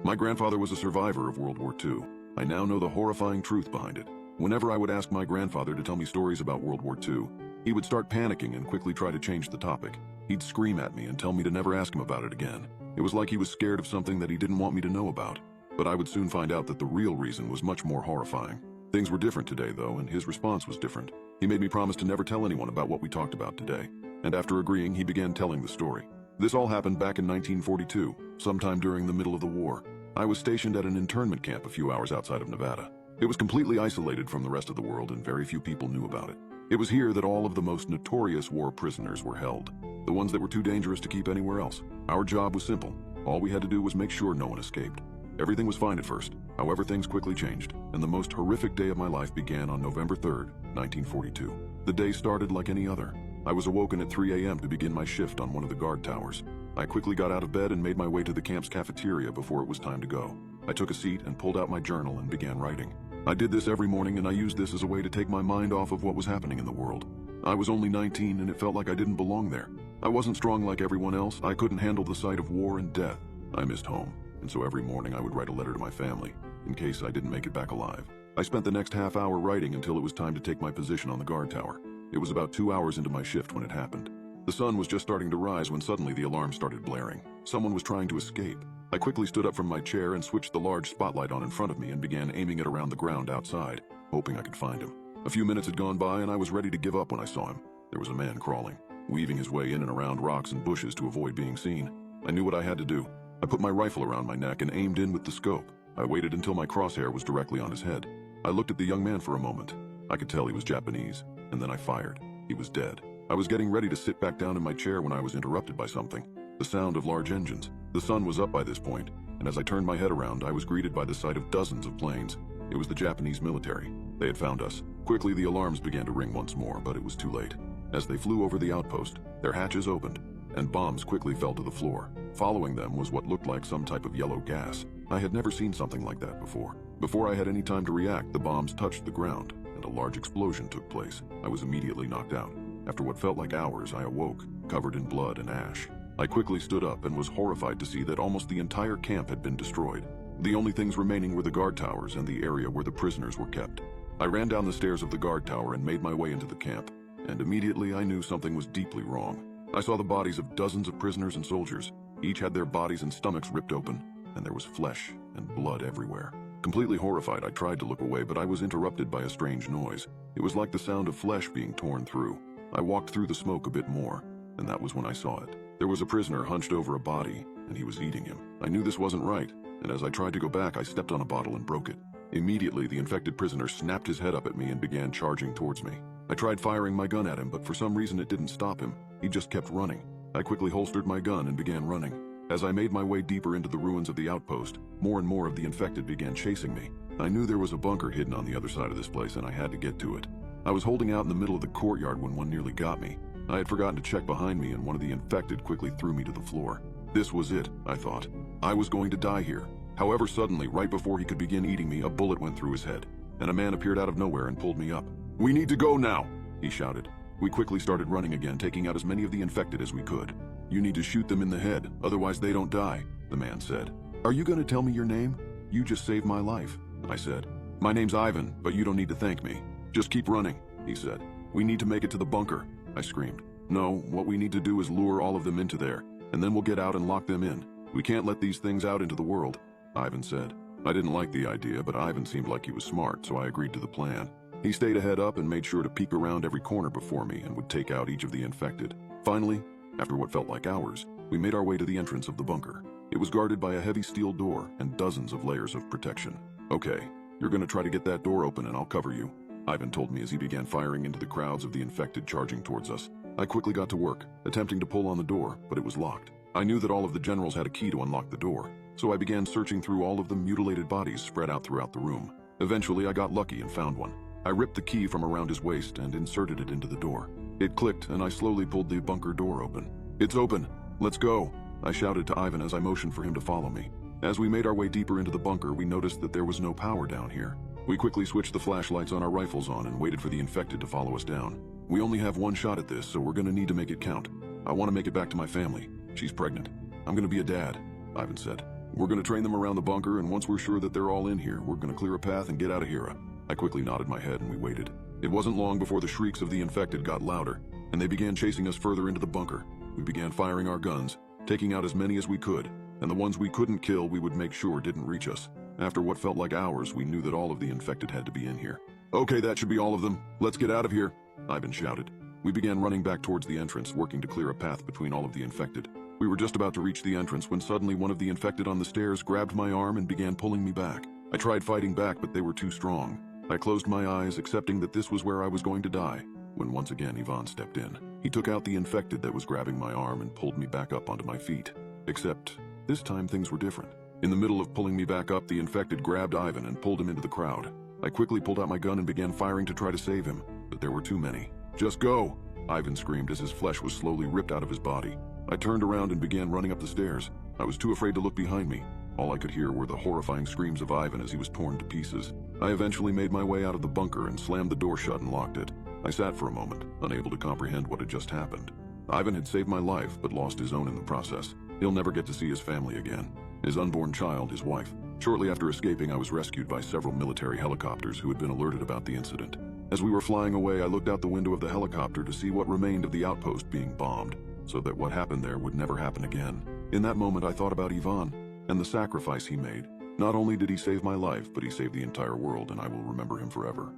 My grandfather was a survivor of World War II. I now know the horrifying truth behind it. Whenever I would ask my grandfather to tell me stories about World War II, he would start panicking and quickly try to change the topic. He'd scream at me and tell me to never ask him about it again. It was like he was scared of something that he didn't want me to know about. But I would soon find out that the real reason was much more horrifying. Things were different today, though, and his response was different. He made me promise to never tell anyone about what we talked about today. And after agreeing, he began telling the story. This all happened back in 1942, sometime during the middle of the war. I was stationed at an internment camp a few hours outside of Nevada. It was completely isolated from the rest of the world, and very few people knew about it. It was here that all of the most notorious war prisoners were held, the ones that were too dangerous to keep anywhere else. Our job was simple. All we had to do was make sure no one escaped. Everything was fine at first. However, things quickly changed, and the most horrific day of my life began on November 3rd, 1942. The day started like any other. I was awoken at 3 a.m. to begin my shift on one of the guard towers. I quickly got out of bed and made my way to the camp's cafeteria before it was time to go. I took a seat and pulled out my journal and began writing. I did this every morning, and I used this as a way to take my mind off of what was happening in the world. I was only 19, and it felt like I didn't belong there. I wasn't strong like everyone else. I couldn't handle the sight of war and death. I missed home, and so every morning I would write a letter to my family, in case I didn't make it back alive. I spent the next half hour writing until it was time to take my position on the guard tower. It was about 2 hours into my shift when it happened. The sun was just starting to rise when suddenly the alarm started blaring. Someone was trying to escape. I quickly stood up from my chair and switched the large spotlight on in front of me and began aiming it around the ground outside, hoping I could find him. A few minutes had gone by and I was ready to give up when I saw him. There was a man crawling, weaving his way in and around rocks and bushes to avoid being seen. I knew what I had to do. I put my rifle around my neck and aimed in with the scope. I waited until my crosshair was directly on his head. I looked at the young man for a moment. I could tell he was Japanese, and then I fired. He was dead. I was getting ready to sit back down in my chair when I was interrupted by something. The sound of large engines. The sun was up by this point, and as I turned my head around, I was greeted by the sight of dozens of planes. It was the Japanese military. They had found us. Quickly, the alarms began to ring once more, but it was too late. As they flew over the outpost, their hatches opened, and bombs quickly fell to the floor. Following them was what looked like some type of yellow gas. I had never seen something like that before. Before I had any time to react, the bombs touched the ground, and a large explosion took place. I was immediately knocked out. After what felt like hours, I awoke, covered in blood and ash. I quickly stood up and was horrified to see that almost the entire camp had been destroyed. The only things remaining were the guard towers and the area where the prisoners were kept. I ran down the stairs of the guard tower and made my way into the camp, and immediately I knew something was deeply wrong. I saw the bodies of dozens of prisoners and soldiers. Each had their bodies and stomachs ripped open, and there was flesh and blood everywhere. Completely horrified, I tried to look away, but I was interrupted by a strange noise. It was like the sound of flesh being torn through. I walked through the smoke a bit more, and that was when I saw it. There was a prisoner hunched over a body, and he was eating him. I knew this wasn't right, and as I tried to go back, I stepped on a bottle and broke it. Immediately, the infected prisoner snapped his head up at me and began charging towards me. I tried firing my gun at him, but for some reason it didn't stop him. He just kept running. I quickly holstered my gun and began running. As I made my way deeper into the ruins of the outpost, more and more of the infected began chasing me. I knew there was a bunker hidden on the other side of this place, and I had to get to it. I was holding out in the middle of the courtyard when one nearly got me. I had forgotten to check behind me, and one of the infected quickly threw me to the floor. This was it, I thought. I was going to die here. However, suddenly, right before he could begin eating me, a bullet went through his head, and a man appeared out of nowhere and pulled me up. "We need to go now," he shouted. We quickly started running again, taking out as many of the infected as we could. "You need to shoot them in the head, otherwise they don't die," the man said. "Are you going to tell me your name? You just saved my life," I said. "My name's Ivan, but you don't need to thank me. Just keep running," he said. "We need to make it to the bunker," I screamed. "No, what we need to do is lure all of them into there, and then we'll get out and lock them in. We can't let these things out into the world," Ivan said. I didn't like the idea, but Ivan seemed like he was smart, so I agreed to the plan. He stayed ahead up and made sure to peek around every corner before me and would take out each of the infected. Finally, after what felt like hours, we made our way to the entrance of the bunker. It was guarded by a heavy steel door and dozens of layers of protection. "Okay, you're going to try to get that door open and I'll cover you," Ivan told me as he began firing into the crowds of the infected charging towards us. I quickly got to work, attempting to pull on the door, but it was locked. I knew that all of the generals had a key to unlock the door, so I began searching through all of the mutilated bodies spread out throughout the room. Eventually, I got lucky and found one. I ripped the key from around his waist and inserted it into the door. It clicked, and I slowly pulled the bunker door open. "It's open! Let's go!" I shouted to Ivan as I motioned for him to follow me. As we made our way deeper into the bunker, we noticed that there was no power down here. We quickly switched the flashlights on our rifles on and waited for the infected to follow us down. "We only have one shot at this, so we're going to need to make it count. I want to make it back to my family. She's pregnant. I'm going to be a dad," Ivan said. We're gonna train them around the bunker, and once we're sure that they're all in here, we're gonna clear a path and get out of here. I quickly nodded my head and we waited. It wasn't long before the shrieks of the infected got louder, and they began chasing us further into the bunker. We began firing our guns, taking out as many as we could, and the ones we couldn't kill we would make sure didn't reach us. After what felt like hours, we knew that all of the infected had to be in here. Okay, that should be all of them. Let's get out of here, Ivan shouted. We began running back towards the entrance, working to clear a path between all of the infected. We were just about to reach the entrance when suddenly one of the infected on the stairs grabbed my arm and began pulling me back. I tried fighting back, but they were too strong. I closed my eyes, accepting that this was where I was going to die, when once again Ivan stepped in. He took out the infected that was grabbing my arm and pulled me back up onto my feet. Except, this time things were different. In the middle of pulling me back up, the infected grabbed Ivan and pulled him into the crowd. I quickly pulled out my gun and began firing to try to save him, but there were too many. Just go! Ivan screamed as his flesh was slowly ripped out of his body. I turned around and began running up the stairs. I was too afraid to look behind me. All I could hear were the horrifying screams of Ivan as he was torn to pieces. I eventually made my way out of the bunker and slammed the door shut and locked it. I sat for a moment, unable to comprehend what had just happened. Ivan had saved my life, but lost his own in the process. He'll never get to see his family again. His unborn child, his wife. Shortly after escaping, I was rescued by several military helicopters who had been alerted about the incident. As we were flying away, I looked out the window of the helicopter to see what remained of the outpost being bombed, so that what happened there would never happen again. In that moment, I thought about Ivan and the sacrifice he made. Not only did he save my life, but he saved the entire world, and I will remember him forever.